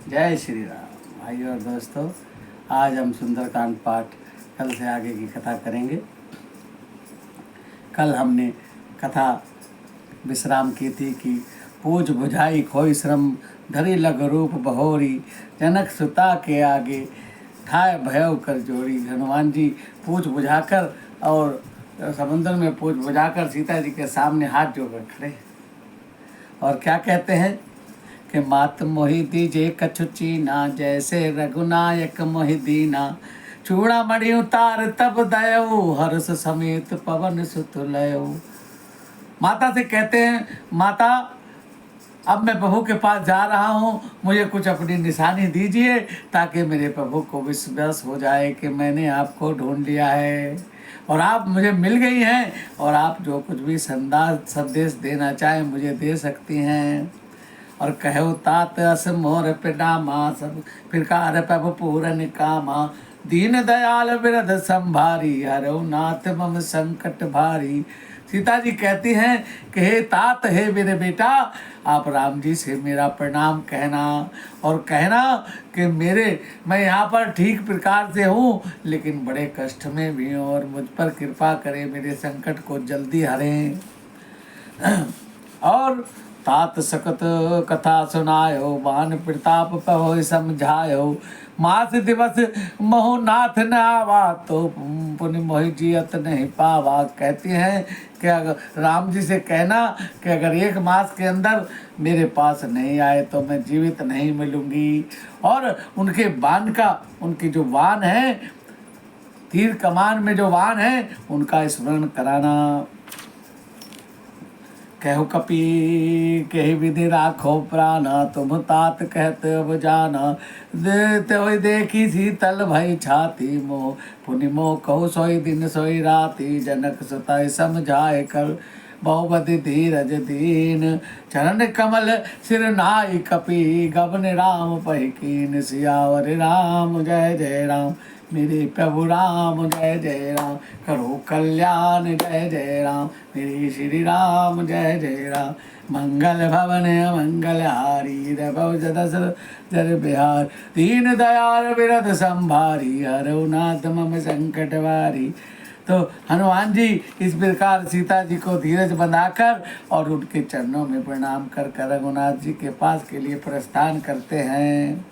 जय श्री राम भाइयों और दोस्तों। आज हम सुंदरकांड पाठ कल से आगे की कथा करेंगे। कल हमने कथा विश्राम की थी कि पूज बुझाई खोई श्रम धरी लग रूप बहोरी जनक सुता के आगे ठाय भयव कर जोड़ी। हनुमान जी पूछ बुझाकर और समुद्र में पूछ बुझाकर सीता जी के सामने हाथ जोड़कर खड़े और क्या कहते हैं कि मात मोहि दीजे कछु चीना जैसे रघुनायक मोहि दीना चूड़ा मणि उतार तब दयऊ हर्ष समेत पवन सुत लयऊ। माता से कहते हैं, माता अब मैं प्रभु के पास जा रहा हूँ, मुझे कुछ अपनी निशानी दीजिए ताकि मेरे प्रभु को विश्वास हो जाए कि मैंने आपको ढूंढ लिया है और आप मुझे मिल गई हैं और आप जो कुछ भी संदेश देना चाहें मुझे दे सकती हैं। और कहो तात अस मोर पिडामा सब प्रकार प्रभु पूरन कामा दीन दयाल बिरध संभारी हरौ नाथ मम संकट भारी। सीता जी कहती हैं कि हे तात, हे मेरे बेटा, आप राम जी से मेरा प्रणाम कहना और कहना कि मैं यहाँ पर ठीक प्रकार से हूँ लेकिन बड़े कष्ट में भी हूँ और मुझ पर कृपा करें, मेरे संकट को जल्दी हरें। और तात सकत कथा सुनायो बान प्रताप पहो समझायो मास दिवस मोह नाथ न आवा तो पुण्य मोहि जियत नहीं पावा। कहती हैं कि अगर राम जी से कहना कि अगर 1 मास के अंदर मेरे पास नहीं आए तो मैं जीवित नहीं मिलूंगी। और उनकी जो वान है, तीर कमान में जो वान है उनका स्मरण कराना। कहो कपि कही विधि राखो प्राणा तुम तात कहते अब जाना देते हो देखी शीतल भई छाती मोह पुनि मोह कहो सोई दिन सोई राती जनक सुताय समझाए कर बहुबति धीरज दीन चरण कमल सिर नाई कपि गबन राम पहिकीन सियावर राम जय जय राम मेरे प्रभु राम जय जय राम करो कल्याण जय जय राम मेरे श्री राम जय जय राम मंगल भवन मंगल हारी रघु जर बिहार दीन दयाल बिरध संभारी हरौ नाथ मम संकट वारी। तो हनुमान जी इस प्रकार सीता जी को धीरज बंधाकर और उनके चरणों में प्रणाम कर रघुनाथ जी के पास के लिए प्रस्थान करते हैं।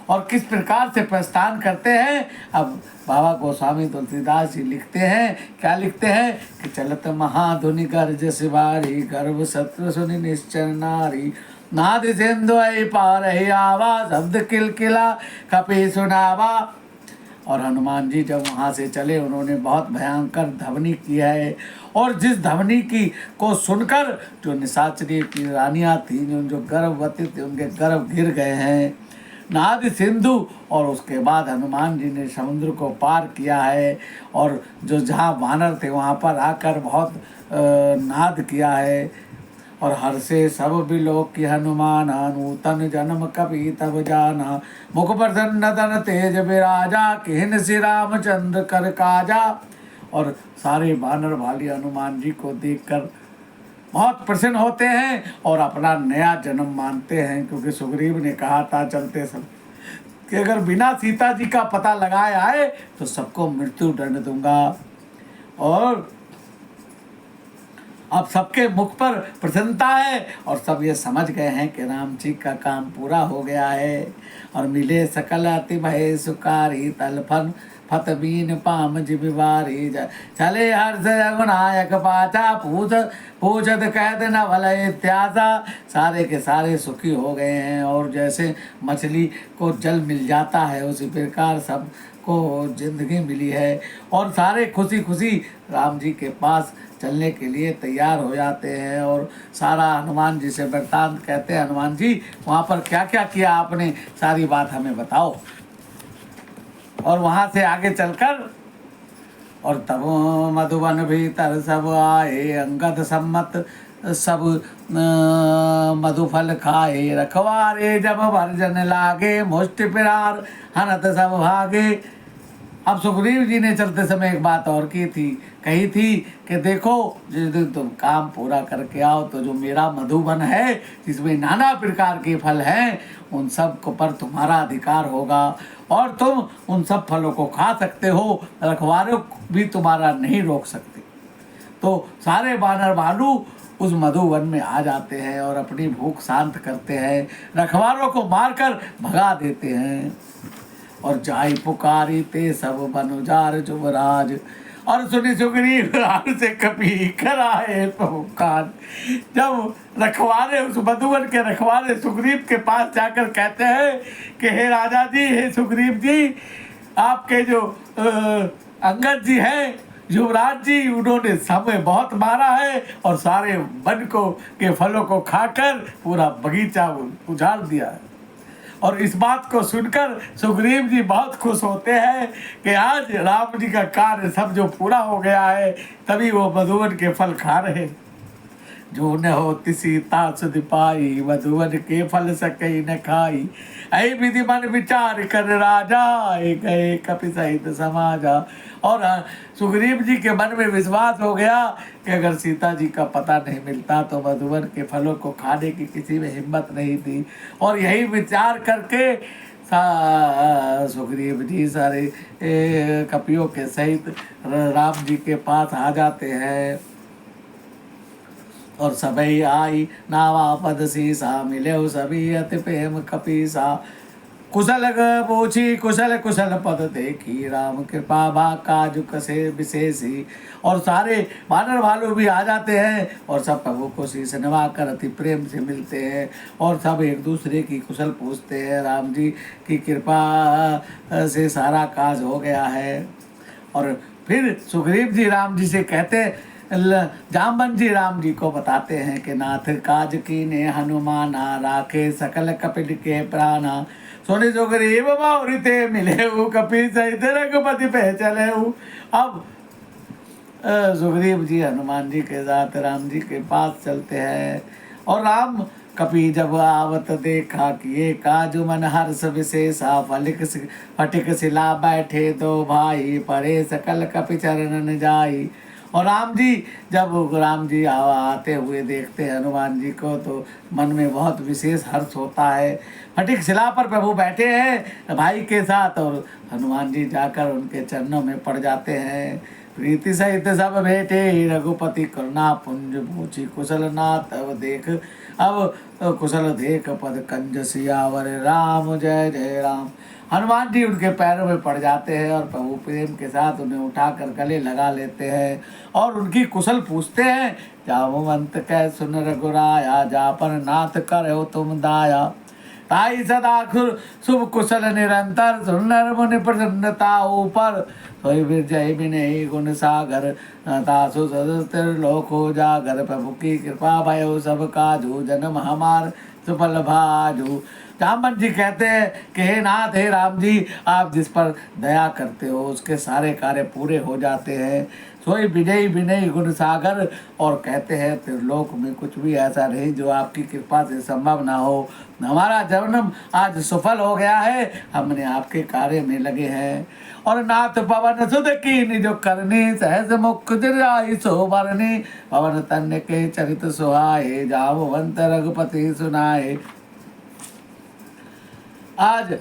और किस प्रकार से प्रस्थान करते हैं अब बाबा गोस्वामी तुलसीदास जी लिखते हैं। क्या लिखते हैं कि चलत महाधुनि गर्ज शिवारी गर्भ शत्रु सुनि निश्चर नारी नाद सिंधु पार ही आवा शब्द किलकिला कपि सुनावा। और हनुमान जी जब वहाँ से चले उन्होंने बहुत भयंकर ध्वनि की है और जिस ध्वनि की को सुनकर जो निशाचरी की रानियाँ थी जो गर्भवती थी उनके गर्भ गिर गए हैं। नाद सिंधु और उसके बाद हनुमान जी ने समुद्र को पार किया है और जो जहाँ वानर थे वहाँ पर आकर बहुत नाद किया है। और हर से सब बिलोक की हनुमान नूतन जन्म कपि तब जाना मुख प्रसन्न तन तेज विराजा किन श्री रामचंद्र कर काजा। और सारे वानर भाली हनुमान जी को देखकर बहुत प्रसन्न होते हैं और अपना नया जन्म मानते हैं क्योंकि सुग्रीव ने कहा था चलते सब कि अगर बिना सीता जी का पता लगाए आए तो सबको मृत्यु दंड दूंगा। और अब सबके मुख पर प्रसन्नता है और सब ये समझ गए हैं कि राम जी का काम पूरा हो गया है। और मिले सकल अति भय सुकारी तलफन फत बीन पाम जिबिवारी चले हर्ष रघुनायक पाचा पूछत कहत न भले इत्यासा। सारे के सारे सुखी हो गए हैं और जैसे मछली को जल मिल जाता है उसी प्रकार सब को जिंदगी मिली है और सारे खुशी खुशी राम जी के पास चलने के लिए तैयार हो जाते हैं। और सारा हनुमान जी से वृत्तांत कहते हैं, हनुमान जी वहाँ पर क्या क्या किया आपने, सारी बात हमें बताओ। और वहाँ से आगे चलकर और तब मधुबन भीतर सब आए अंगद सम्मत सब मधुफल खाए रखवारे जब भरजन लागे मुष्टि पिरार हनत सब भागे। अब सुग्रीव जी ने चलते समय एक बात और की थी, कही थी कि देखो जिस दिन तुम काम पूरा करके आओ तो जो मेरा मधुबन है जिसमें नाना प्रकार के फल हैं उन सब को पर तुम्हारा अधिकार होगा और तुम उन सब फलों को खा सकते हो, रखवारे भी तुम्हारा नहीं रोक सकते। तो सारे बानर भालू उस मधुवन में आ जाते हैं और अपनी भूख शांत करते हैं, रखवारों को मारकर भगा देते हैं। और जाई पुकारी ते सब बनुजार जुबराज, और सुनी सुग्रीव राम से कपी कराए पुकार। जब रखवारे उस मधुवन के रखवारे सुग्रीव के पास जाकर कहते हैं कि हे राजा जी, हे सुग्रीव जी, आपके जो अंगद जी हैं युवराज जी, उन्होंने हमें बहुत मारा है और सारे वन को के फलों को खाकर पूरा बगीचा उजाड़ दिया है। और इस बात को सुनकर सुग्रीव जी बहुत खुश होते हैं कि आज राम जी का कार्य सब जो पूरा हो गया है, तभी वो मधुवन के फल खा रहे। जो न होती सीता सुध पाई, मधुवन के फल सकई न खाई। ऐ विधि मन विचार कर राजा, गए कपि सहित समाजा। और सुग्रीव जी के मन में विश्वास हो गया कि अगर सीता जी का पता नहीं मिलता तो मधुवन के फलों को खाने की किसी में हिम्मत नहीं थी। और यही विचार करके सुग्रीव जी सारे कपियों के सहित राम जी के पास आ जाते हैं। और सबई आई नावा पद सीसा, मिले सभी अति प्रेम कपीसा। कुशल पूछी कुशल कुशल पद देखी, राम कृपा भा काजु कसे विशेषी। और सारे वानर भालू भी आ जाते हैं और सब प्रभु को शीश नवा कर अति प्रेम से मिलते हैं और सब एक दूसरे की कुशल पूछते हैं। राम जी की कृपा से सारा काज हो गया है। और फिर सुग्रीव जी राम जी से कहते, जामवन जी राम जी को बताते हैं कि नाथ काज की ने हनुमाना, राखे सकल कपिल के प्राणा। सोने सुग्रीव बावरिते मिले हूँ, कपि सहित रघुपति पे चले हूँ। अब सुग्रीव जी हनुमान जी के साथ राम जी के पास चलते हैं और राम कपि जब आवत देखा किए काजु मन हर्ष विशेषा। फटिक शिला बैठे दो भाई, परे सकल कपि चरणन जाई। और राम जी जब राम जी आते हुए देखते हैं हनुमान जी को तो मन में बहुत विशेष हर्ष होता है। फटिक शिला पर प्रभु बैठे हैं भाई के साथ और हनुमान जी जाकर उनके चरणों में पड़ जाते हैं। प्रीति सहित सब भेटे, रघुपति करुणा पुंज पूछी कुशल नाथ अब देख। अब कुशल देख पद कंज सियावर, राम जय जय राम। हनुमान जी उनके पैरों में पड़ जाते हैं और प्रभु प्रेम के साथ उन्हें उठाकर गले लगा लेते हैं और उनकी कुशल पूछते हैं। जामवंत कह सुन रघुराया, जा पर नाथ करो तुम दाया। ताई सदा शुभ कुशल निरंतर, सुनर मुनि प्रसन्नता ऊपर। सोई विजय विनय गुण सागर, तासु सदस्त्र लोको जागर। प्रभु की कृपा भयो सब काजू, जन्म हमार सुफल भाजू। जामवन जी कहते हैं कि हे नाथ, हे राम जी, आप जिस पर दया करते हो उसके सारे कार्य पूरे हो जाते हैं। सोई विनय विनय गुण सागर। और कहते हैं त्रिलोक में कुछ भी ऐसा नहीं जो आपकी कृपा से संभव ना हो। हमारा जन्म आज सफल हो गया है, हमने आपके कार्य में लगे हैं। और नाथ पवन सुध की जो करनी, सहज मुख जिराई सो बरनी। पवन तन्य के चरित सुहाए, जामवंत रघुपति सुनाए। आज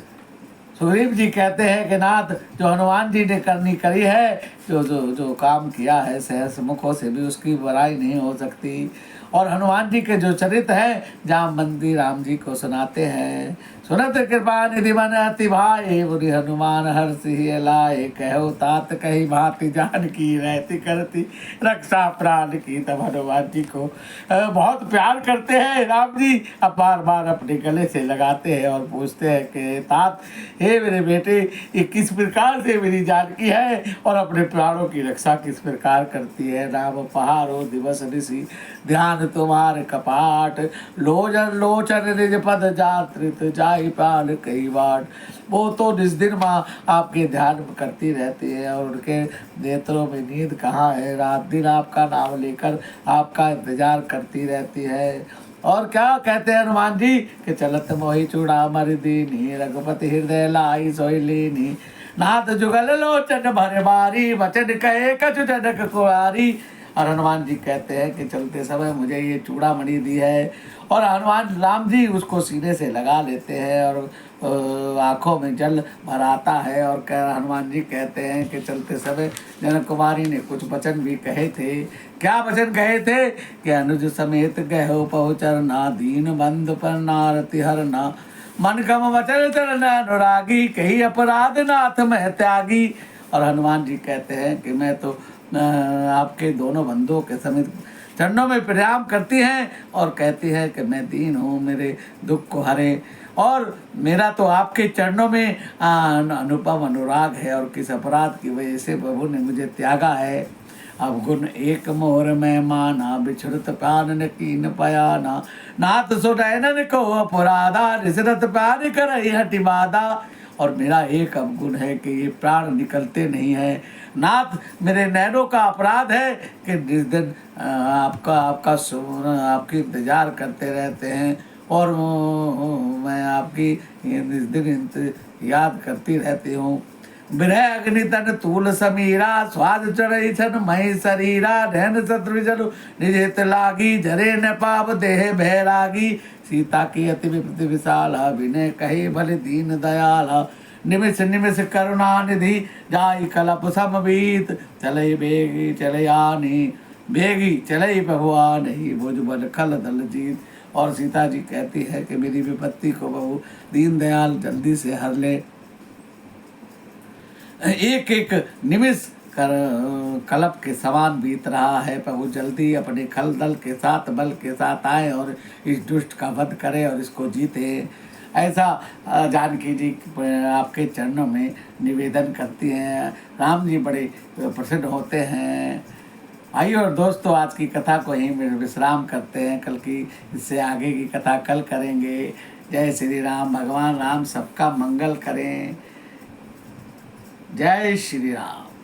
सुग्रीव जी कहते हैं कि नाथ, जो हनुमान जी ने करनी करी है, जो जो जो काम किया है, सहस मुखों से भी उसकी बुराई नहीं हो सकती। और हनुमान जी के जो चरित्र हैं जामवंती राम जी को सुनाते हैं। सुनत कृपा निधि मन अति भाए, बुरी हनुमान हर्ष ही लाए। कहो तात कही भांति जान की, रहती करती रक्षा प्राण की। तब हनुमान जी को बहुत प्यार करते हैं राम जी। अब बार बार अपने गले से लगाते हैं और पूछते हैं कि तात, हे मेरे बेटे, ये किस प्रकार से मेरी जानकी है और अपने प्राणों की रक्षा किस प्रकार करती है। राम पहाड़ो दिवस ऋषि, ध्यान तुम्हारे कपाट। लोचन लोचन निज पद जात्रित, जाई प्राण कई बाट। वो तो निज दिन माँ आपके ध्यान करती रहती है और उनके नेत्रों में नींद कहाँ है। रात दिन आपका नाम लेकर आपका इंतजार करती रहती है। और क्या कहते हैं हनुमान जी कि चलत मोहि चूड़ा मर दीनी, रघुपति हृदय लाई सोई लीनी। नाथ जुगल लोचन भर बारी, वचन कहे कछु जनक कुआरी। और हनुमान जी कहते हैं कि चलते समय मुझे ये चूड़ामणि दी है, और हनुमान राम जी उसको सीने से लगा लेते हैं और आंखों में जल भर आता है। और हनुमान जी कहते हैं कि चलते समय जनक कुमारी ने कुछ वचन भी कहे थे। क्या वचन कहे थे कि अनुज समेत गहो पहुँचरना, दीन बंधु पर नारति हरना, मन कम वचन चरण अनुरागी, कही अपराध नाथ मैं त्यागी। और हनुमान जी कहते हैं कि मैं तो आपके दोनों बंधुओं के समेत चरणों में प्रणाम करती हैं और कहती है कि मैं दीन हूँ, मेरे दुख को हरे, और मेरा तो आपके चरणों में अनुपम अनुराग है, और किस अपराध की वजह से प्रभु ने मुझे त्यागा है। अब गुण एक मोर में माना, बिछुरत प्राण न कीन पयाना, नाथ सुनैनन को अपराधा, रिसरत प्यार करई हटि बाधा। और मेरा एक अवगुण है कि ये प्राण निकलते नहीं है नाथ, मेरे नैनों का अपराध है कि जिस दिन आपकी इंतजार करते रहते हैं, और मैं आपकी इस दिन याद करती रहती हूँ। विरह अग्नि तन तूल समीरा, स्वाद चढ़ई छन मही शरीरा, रहन शत्रु निज हित लागी, जरे न पाप देह भैरागी। सीता की अति विपत्ति विशाला, विनय कहे भले दीन दयाला, निमिष निमिष करुणा निधि, जाई कलप समवीत, चले बेगी चले आनी, बेगी चले प्रभु आनी, भुज बल खल दल जीत। और सीता जी कहती है कि मेरी विपत्ति को प्रभु दीन दयाल जल्दी से हर ले, एक एक निमिष कलप के समान बीत रहा है, प्रभु जल्दी अपने खल दल के साथ बल के साथ आए और इस दुष्ट का वध करे और इसको जीते। ऐसा जानकी जी आपके चरणों में निवेदन करती हैं। राम जी बड़े प्रसन्न होते हैं। भाई और दोस्तों, आज की कथा को यहीं में विश्राम करते हैं, कल की इससे आगे की कथा कल करेंगे। जय श्री राम। भगवान राम सबका मंगल करें। जय श्री राम।